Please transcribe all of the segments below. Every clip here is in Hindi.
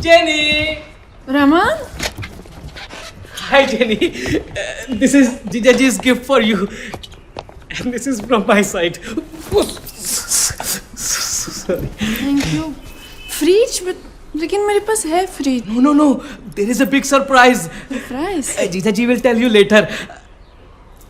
Jenny! Raman? Hi Jenny. This is Jijaji's gift for you. And this is from my side. Sorry. Thank you. Fridge? But लेकिन मेरे पास है fridge. No. There is a big surprise. Surprise? Jijaji will tell you later.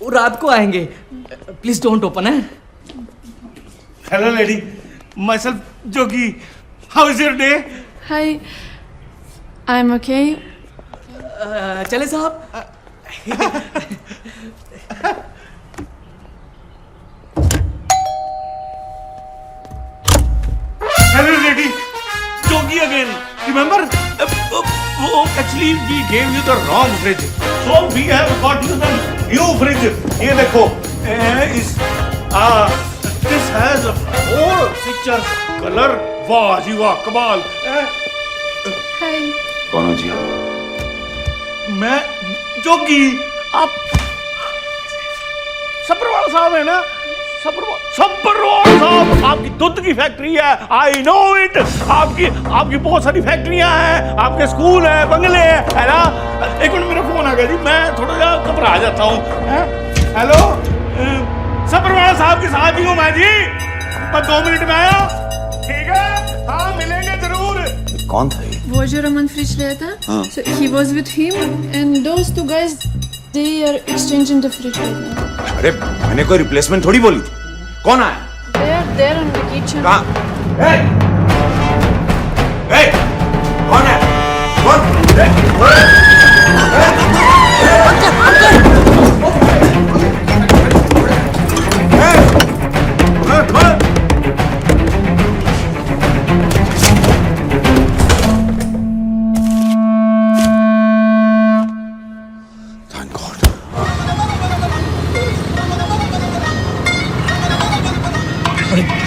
वो रात को आएंगे. Please don't open, eh? Hello lady. Myself Jogi. How is your day? Hi. I'm okay. चले साहब. Hello lady. Jogi again. Remember? Actually we gave you the wrong fridge. So we have got you the new fridge. ये देखो. This has 4 pictures. Color. वाह जी वाह कमाल. Hi. कौन हो जी? मैं जोगी. आप सब्रवाल साहब है ना? सब्रवाल साहब आपकी दूध की फैक्ट्री है. I know it. आपकी बहुत सारी फैक्ट्रियां हैं, आपके स्कूल है, बंगले है ना. एक मिनट मेरा फोन आ गया जी. मैं थोड़ा सा घबरा जाता हूँ. हेलो सब्रवाल साहब के साथ ही हूँ मैं जी. बस 2 मिनट में आया. ठीक है. हाँ मिलेंगे जरूर. कौन था ये? वो जो रमन फ्रिज लाया था. हाँ. So he was with him and those 2 guys they are exchanging the fridge right now. अरे मैंने कोई रिप्लेसमेंट थोड़ी बोली थी. कौन आया? They are there in the kitchen. कहाँ? Hey! कौन है? कौन?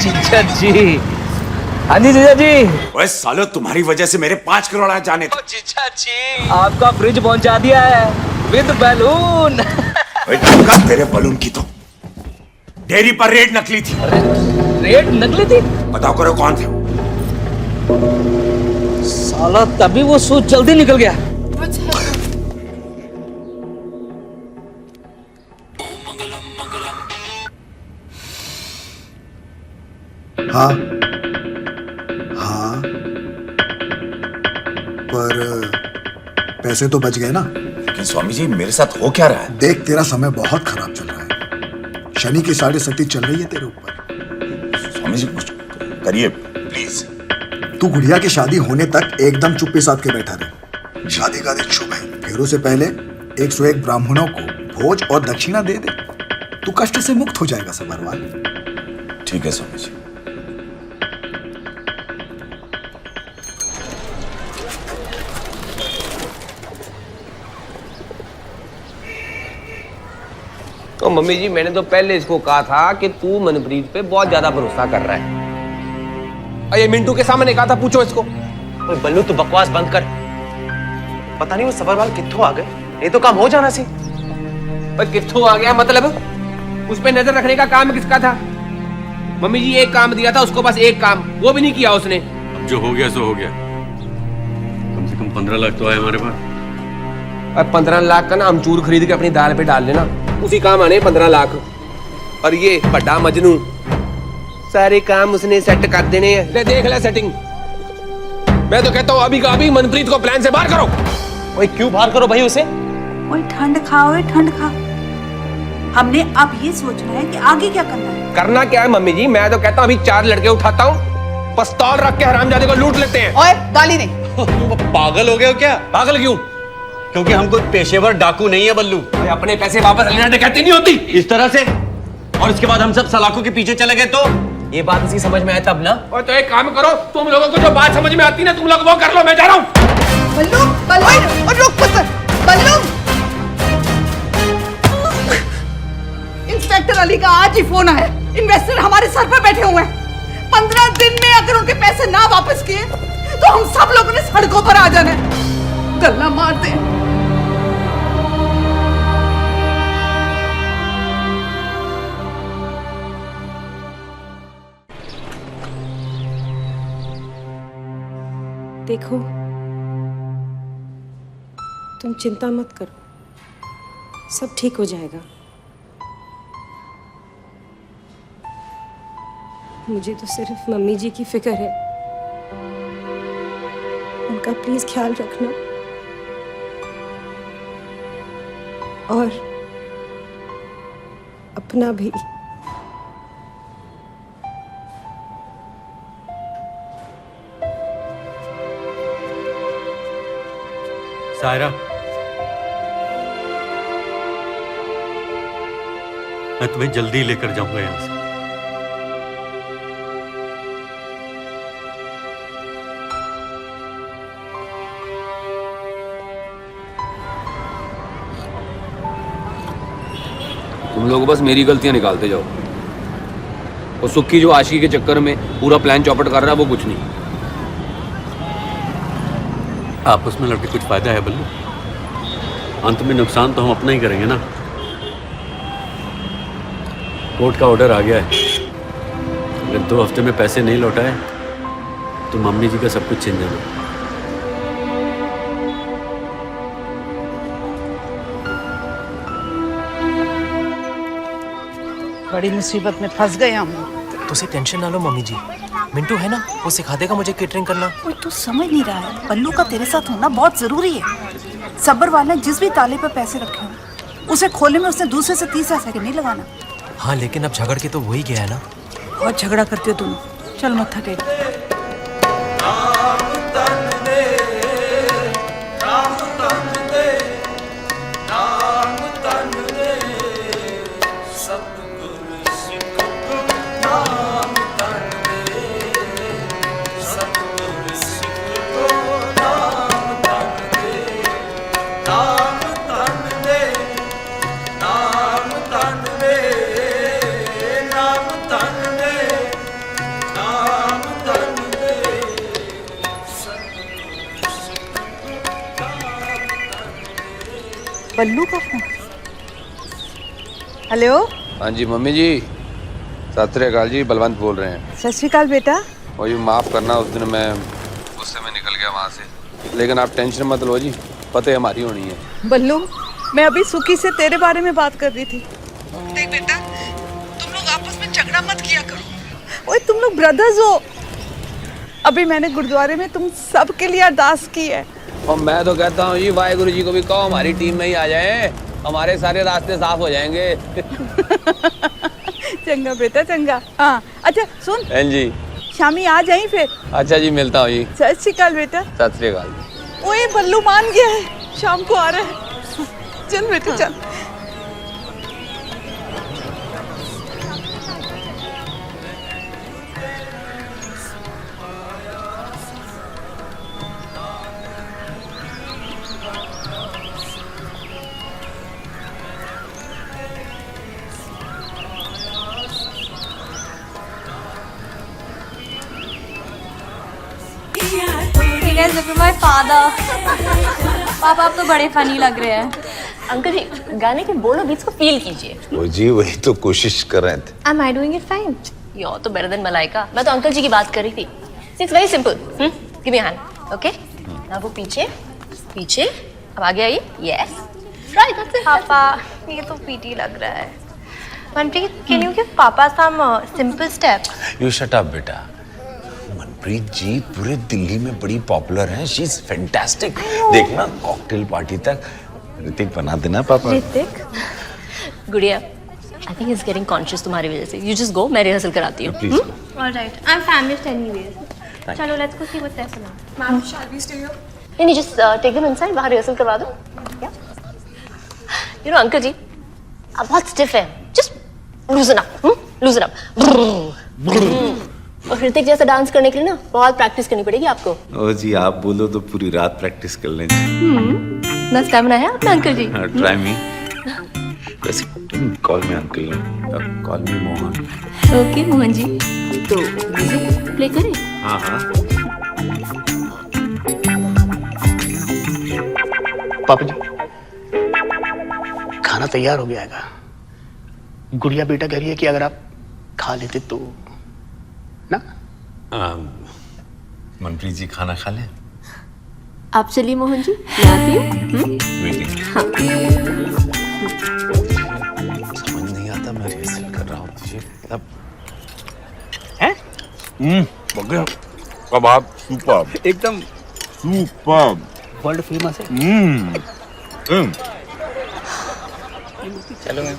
जीजाजी. हाँ जी जीजाजी. ओए सालो तुम्हारी वजह से मेरे 5 करोड़ आ जाने थे. जीजाजी आपका फ्रिज पहुंचा दिया है विद बैलून. ओए तेरे बलून की तो डेयरी पर रेट नकली थी. रेट नकली थी? बताओ करो कौन थे? साला तभी वो सूट जल्दी निकल गया. What's happening? हाँ पर पैसे तो बच गए ना. लेकिन स्वामी जी मेरे साथ हो क्या रहा है? देख तेरा समय बहुत खराब चल रहा है. शनि की 7.5 चल रही है तेरे ऊपर. स्वामी जी कुछ करिए प्लीज. तू गुड़िया की शादी होने तक एकदम चुप्पी साध के बैठा रहे. शादी का दिन शुभ है. फेरों से पहले 101 ब्राह्मणों को भोज और दक्षिणा दे दे. तू कष्ट से मुक्त हो जाएगा सब्रवाल. ठीक है स्वामी जी. तो मम्मी जी मैंने तो पहले इसको कहा था कि तू मनप्रीत पे बहुत ज्यादा भरोसा कर रहा है. और ये मिंटू के सामने कहा था पूछो इसको. ओए बल्लू तू बकवास बंद कर. पता नहीं वो सब्रवाल कित्थों आ गए. ये तो काम हो जाना सी. पर कित्थों आ गया मतलब उस पे नजर रखने का काम किसका था? मम्मी जी एक काम दिया था उसको, बस एक काम, वो भी नहीं किया उसने. अब जो हो गया सो हो गया. कम से कम 15 लाख तो आए हमारे पास. अब 15 लाख का ना अमचूर खरीद के अपनी दाल पे डाल लेना, उसी काम आने 15 लाख. और ये बड़ा मजनू सारे काम उसने सेट कर देने हैं. ले देख ले सेटिंग. मैं तो कहता हूँ अभी का अभी मनप्रीत को प्लान से बाहर करो. ओए क्यों बाहर करो भाई उसे? ओए ठंड खाओ, ठंड खा. हमने अब ये सोचना है कि आगे क्या करना है. करना क्या है मम्मी जी? मैं तो कहता हूँ अभी 4 लड़के उठाता हूँ, पिस्तौल रख के हरामजादे को लूट लेते हैं. ओए गाली नहीं. पागल हो गए हो क्या? पागल क्यों? क्योंकि हम कोई पेशेवर डाकू नहीं है बल्लू. अपने पैसे वापस लेना डकैती नहीं होती इस तरह से. और इसके बाद हम सब सलाखों के पीछे चले गए तो ये बात इसी समझ में आया तब ना. और तो एक काम करो, तुम लोगों को जो बात समझ में आती है ना तुम लोग वो कर लो. मैं जा रहा हूँ. बल्लू बल्लू और रुक पुत्र. बल्लू इंस्पेक्टर अली का आज ही फोन आया. इन्वेस्टर हमारे सर पर बैठे हुए हैं. 15 दिन में अगर उनके पैसे ना वापस किए तो हम सब लोगों ने सड़कों पर आ जाना है. गल्ला मार दे. देखो तुम चिंता मत करो, सब ठीक हो जाएगा। मुझे तो सिर्फ मम्मी जी की फिक्र है, उनका प्लीज ख्याल रखना। और अपना भी। सायरा, मैं तुम्हें जल्दी लेकर जाऊंगा यहां से। तुम लोग बस मेरी गलतियां निकालते जाओ, और सुक्की जो आशिकी के चक्कर में पूरा प्लान चौपट कर रहा है वो कुछ नहीं। आपस में लड़के कुछ फायदा है बल्लू? अंत में नुकसान तो हम अपना ही करेंगे ना। कोर्ट का ऑर्डर आ गया है, अगर 2 हफ्ते में पैसे नहीं लौटाए तो मम्मी जी का सब कुछ छीन जाना। बड़ी मुसीबत में फंस गए हम। तो उसे टेंशन ना लो मम्मी जी, मिंटू है ना, वो सिखा देगा मुझे केटरिंग करना। कोई तो समझ नहीं रहा है, पल्लू का तेरे साथ होना बहुत जरूरी है। सब्बरवाल ने जिस भी ताले पर पैसे रखे हों उसे खोलने में उसने दूसरे से तीसरा सेकंड नहीं लगाना। हाँ लेकिन अब झगड़ के तो वही गया है ना। बहुत झगड़ा करते हो तुम, चल मत थके। बल्लू का फोन। हेलो। हाँ जी मम्मी जी, सत श्री अकाल जी, बलवंत बोल रहे हैं। सत श्री अकाल बेटा। और ये माफ़ करना, उस दिन मैं गुस्से में निकल गया वहाँ से, लेकिन आप टेंशन मत लो जी, फतेह हमारी होनी है। बल्लू, मैं अभी सुखी से तेरे बारे में बात कर रही थी। देख बेटा, तुम लोग आपस में झगड़ा मत किया करो। ओए तुम लोग ब्रदर्स हो। अभी मैंने गुरुद्वारे में तुम सबके लिए अरदास की है। और मैं तो कहता हूँ जी, वाहेगुरु जी को भी कहो हमारी टीम में ही आ जाए, हमारे सारे रास्ते साफ हो जाएंगे। चंगा बेटा चंगा। हाँ अच्छा सुन। हाँ जी। शामी आ जाई फिर। अच्छा जी, मिलता हूँ जी। सत श्री अकाल बेटा। सत श्री अकाल। ओए बल्लू मान गया है, शाम को आ रहा है। चल बेटा चल। My father. पापा आप तो बड़े फनी लग रहे हैं। अंकल जी, गाने के बोलो बीट्स को फील कीजिए। वो जी वही तो कोशिश कर रहे थे। Am I doing it fine? You're तो better than मलाइका। मैं तो अंकल जी की बात कर रही थी। It's very simple. Give me a hand. Okay? Now वो पीछे, पीछे। अब आगे आइए। Yes. Right. That's it. पापा, ये तो पीटी लग रहा है। मनप्रीत, can you give पापा some simple steps? You shut up बेटा। मनप्रीत जी पूरे दिल्ली में बड़ी पॉपुलर हैं, शी इज फैंटास्टिक। देखना कॉकटेल पार्टी तक ऋतिक बना देना पापा। ऋतिक? गुड़िया, I think he's getting conscious तुम्हारी वजह से। You just go, मैं रिहर्सल कराती हूँ। Please. All right. I'm famished anyways. चलो, let's go see what's there for now. Ma'am, shall we stay here? नहीं, just take them inside, बाहर रिहर्सल करवा दो। Yeah. You know, अंकल जी, आप बहुत stiff हैं। Just loosen up, loosen up। और ऋतिक जैसा डांस करने के लिए ना बहुत प्रैक्टिस करनी पड़ेगी आपको। ओ जी आप बोलो तो पूरी रात प्रैक्टिस कर लेंगे। ना स्टैमिना है आपका अंकल जी। Try me. वैसे call me uncle, call me Mohan. Okay Mohan ji, तो म्यूजिक प्ले करें? हाँ हाँ। पापा जी, खाना तैयार हो गया है। गुड़िया बेटा कह रही है कि अगर आप खा लेते तो ना। मनप्रीत जी खाना खा लें? आप चलिए मोहन जी, मैं आती हूँ। समझ नहीं आता, मैं रिहर्सल कर रहा हूँ तुझे मतलब बगे कबाब सुपर, एकदम सुपर, वर्ल्ड फेमस है। चलो मैम।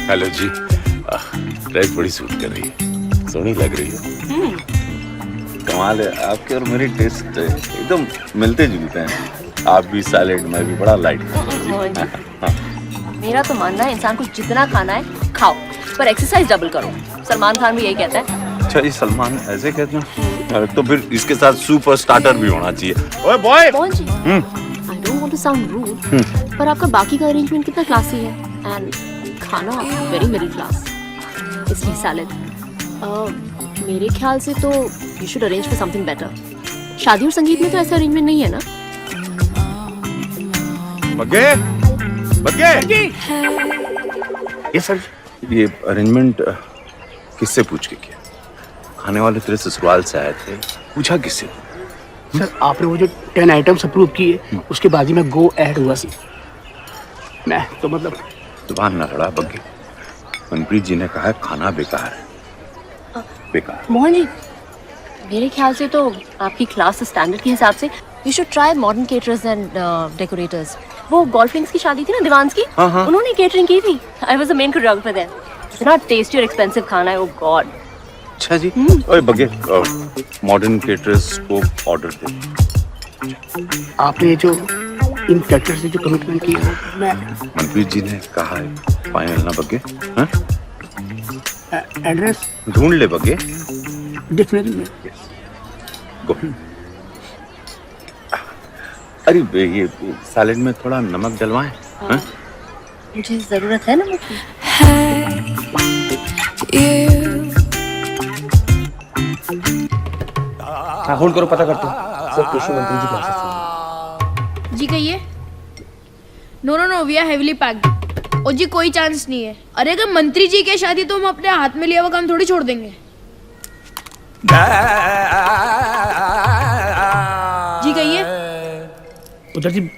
हेलो जी, ड्रेस बड़ी सूट कर रही है, सोहनी लग रही है। कमाल है, आपके और मेरी टेस्ट एकदम मिलते जुलते हैं। आप भी सैलेड, मैं भी बड़ा लाइट। मेरा तो मानना है इंसान को जितना खाना है खाओ, पर एक्सरसाइज डबल करो। सलमान खान भी यही कहता है। अच्छा जी, सलमान ऐसे कहते हैं? तो फिर इसके साथ सुपर स्टार्टर भी होना चाहिए। ओए boy, Mohan ji, I don't want to sound rude, पर आपका बाकी का अरेंजमेंट कितना क्लासी है, एंड खाना वेरी मिडिल क्लास, इसलिए सैलेड। मेरे ख्याल से तो you should arrange for something better. शादी और संगीत में तो ऐसा अरेंजमेंट नहीं है ना? बगे बगे ये सर, ये अरेंजमेंट किससे पूछ के किया? खाने वाले तेरे ससुराल से आए थे, पूछा किससे? सर आपने वो जो 10 आइटम्स अप्रूव किए, उसके बाद ही मैं गो ऐड हुआ सी। मैं तो मतलब जुबान ना लड़ा बग्गे। मनप्रीत जी ने कहा है खाना बेकार है, बेकार। मोहन जी, मेरे ख्याल से तो आपकी क्लास स्टैंडर्ड के हिसाब से you should try modern caterers and decorators. वो गोल्फलिंग्स की शादी थी ना दिवान्स की, उन्होंने केटरिंग की थी। I was the main choreographer there. इतना टेस्टी और एक्सपेंसिव खाना है, ओ गॉड। अच्छा जी, ओए बग्गे, मॉडर्न केटरर्स को ऑर्डर दे। आपने जो इन कैरेक्टर से जो कमिटमेंट किया है, मैं मनप्रीत जी ने कहा है फाइनल ना बग्गे। हाँ? एड्रेस ढूंढ ले बग्गे। डेफिनेटली। गो। अरे ये सैलेड में थोड़ा नमक डलवाएं। हाँ? मुझे जरूरत है नमक की। हाँ, होल्ड करो, पता करते हैं सर कृषि मंत्री जी क्या सकते हैं। जी कहिए। No no no, we are heavily packed. और जी कोई चांस नहीं है। अरे अगर मंत्री जी की शादी तो हम अपने हाथ में लिया हुआ काम थोड़ी छोड़ देंगे। जी कहिए। उधर जी,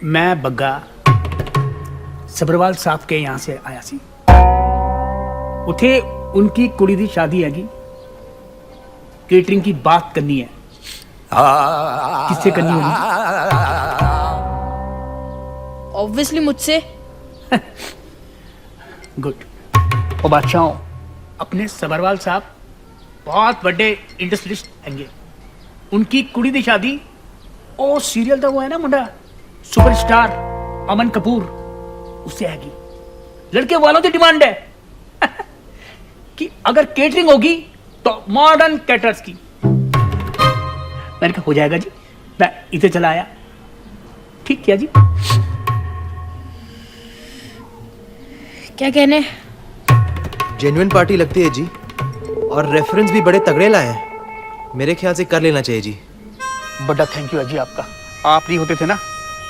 मैं बग्गा सब्रवाल साहब के यहाँ से आया सी। उथे उनकी कुड़ी दी शादी हैगी, केटरिंग की बात करनी है। किससे करनी होगी? ऑब्वियसली मुझसे। गुड। और बादशाह, अपने सब्रवाल साहब बहुत बड़े इंडस्ट्रियलिस्ट हैंगे। उनकी कुड़ी दी शादी ओ सीरियल था वो है ना मुंडा, सुपरस्टार अमन कपूर, उससे हैगी। लड़के वालों की डिमांड है कि अगर केटरिंग होगी तो मॉडर्न कैटरर्स की। मैंने कहा हो जाएगा जी, मैं इधर चला आया। ठीक किया जी। क्या कहने? जेन्युइन पार्टी लगती है जी, और रेफरेंस भी बड़े तगड़े लाए हैं। मेरे ख्याल से कर लेना चाहिए जी। बड़ा थैंक यू है जी आपका। आप नहीं होते थे ना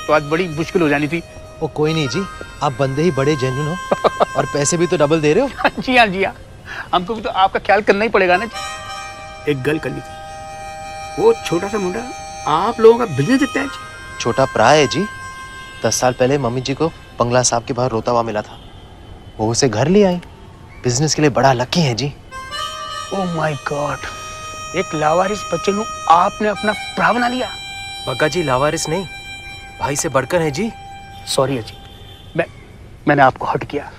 तो आज बड़ी मुश्किल हो जानी थी। वो कोई नहीं जी, आप बंदे ही बड़े जेन्युइन हो और पैसे भी तो डबल दे रहे हो। जी हाँ जी हाँ, हमको भी तो आपका ख्याल करना ही पड़ेगा ना जी। एक गल करनी थी, वो छोटा सा मुंडा आप लोगों का बिजनेस दिखता है जी। छोटा प्राय है जी। 10 साल पहले मम्मी जी को बंगला साहब के बाहर रोता हुआ मिला था, वो उसे घर ले आई। बिजनेस के लिए बड़ा लकी है जी। ओह माय गॉड, एक लावारिस बच्चे को आपने अपना भरा बना लिया। बग्गा जी लावारिस नहीं, भाई से बढ़कर है जी। सॉरी है जी, मैंने आपको हर्ट किया।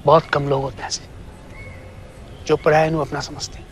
बहुत कम लोग होते हैं ऐसे जो पराये को अपना समझते हैं।